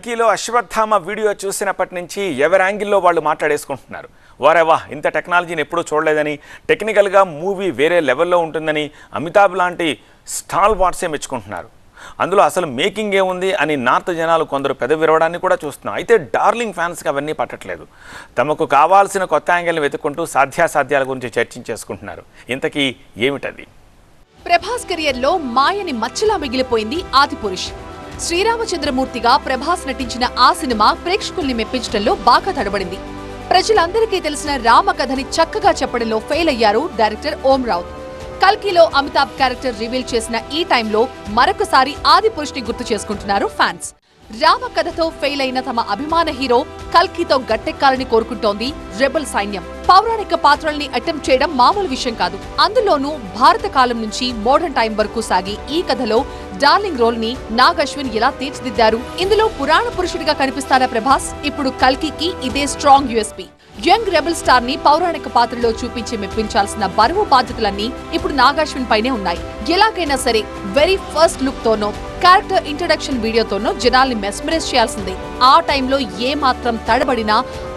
కల్కిలో Ashwatthama video చూసినప్పటి నుంచి ఎవరి యాంగిల్లో వాళ్ళు మాట్లాడేసుకుంటున్నారు. వారేవా ఇంత టెక్నాలజీని ఎప్పుడూ చూడలేదని, టెక్నికల్గా మూవీ వేరే లెవెల్లో ఉంటుందని అమితాబ్ లాంటి స్టాల్ వాట్సే మెచ్చుకుంటున్నారు. అందులో అసలు మేకింగ్ ఏముంది అని నార్త్ జనాలు కొందరు పెదవిరవడాన్ని కూడా చూస్తున్నాం. అయితే డార్లింగ్ ఫ్యాన్స్కి అవన్నీ పట్టట్లేదు. తమకు కావాల్సిన కొత్త యాంగిల్ని వెతుక్కుంటూ సాధ్యాసాధ్యాల గురించి చర్చించేసుకుంటున్నారు. ఇంతకీ ఏమిటది? ప్రభాస్ కెరియర్లో మాయని మచ్చలా మిగిలిపోయింది ఆదిపురుష్. శ్రీరామచంద్రమూర్తిగా ప్రభాస్ నటించిన ఆ సినిమా ప్రేక్షకుల్ని మెప్పించడంలో బాగా తడబడింది. ప్రజలందరికీ తెలిసిన రామ కథని చక్కగా చెప్పడంలో ఫెయిల్ అయ్యారు డైరెక్టర్ ఓం రావుత్. కల్కిలో అమితాబ్ క్యారెక్టర్ రివీల్ చేసిన ఈ టైంలో మరొకసారి ఆదిపురుష్ ని గుర్తు చేసుకుంటున్నారు ఫ్యాన్స్. రామ కథతో ఫెయిల్ అయిన తమ అభిమాన హీరో కల్కితో గట్టెక్కాలని కోరుకుంటోంది రెబల్ సైన్యం. పౌరాణిక పాత్రల్ని అటెంప్ట్ చేయడం మామూలు విషయం కాదు. అందులోనూ భారత కాలం నుంచి మోడర్న్ టైం వరకు సాగి ఈ కథలో డార్లింగ్ రోల్ ని నాగ్ అశ్విన్ ఎలా తీర్చిదిద్దారు? ఇందులో పురాణ పురుషుడిగా కనిపిస్తారా ప్రభాస్? ఇప్పుడు కల్కికి ఇదే strong USP. Young rebel star ని పౌరాణిక పాత్రలో చూపించి మెప్పించాల్సిన బరువు బాధ్యతలన్నీ ఇప్పుడు నాగ్ అశ్విన్ పైనే ఉన్నాయి. ఎలాగైనా సరే వెరీ ఫస్ట్ లుక్ తోనో, క్యారెక్టర్ ఇంట్రడక్షన్ వీడియోతోనో జనాల్ని మెస్మరైజ్ చేయాల్సిందే. ఆ టైంలో ఏ మాత్రం తడబడినా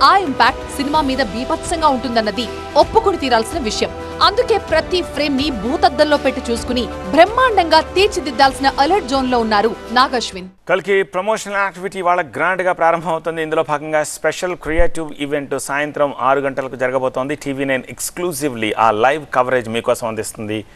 ఆ ఇంపాక్ట్ సినిమా మీద బీభత్సంగా ఉంటుందన్నది ఒప్పుకుని తీరాల్సిన విషయం. అందుకే ప్రతి ఫ్రేమ్ ని భూతద్దంలో పెట్టి చూసుకుని బ్రహ్మాండంగా తీర్చిదిద్దాల్సిన అలర్ట్ జోన్ లో ఉన్నారు నాగ్ అశ్విన్. కల్కి ప్రమోషనల్ యాక్టివిటీ వాళ్ళ గ్రాండ్ గా ప్రారంభమవుతుంది. ఇందులో భాగంగా స్పెషల్ క్రియేటివ్ ఈవెంట్ సాయంత్రం 6 గంటలకు జరగబోతోంది. TV9 ఎక్స్క్లూజివ్లీ ఆ లైవ్ కవరేజ్ మీకోసం అందిస్తుంది.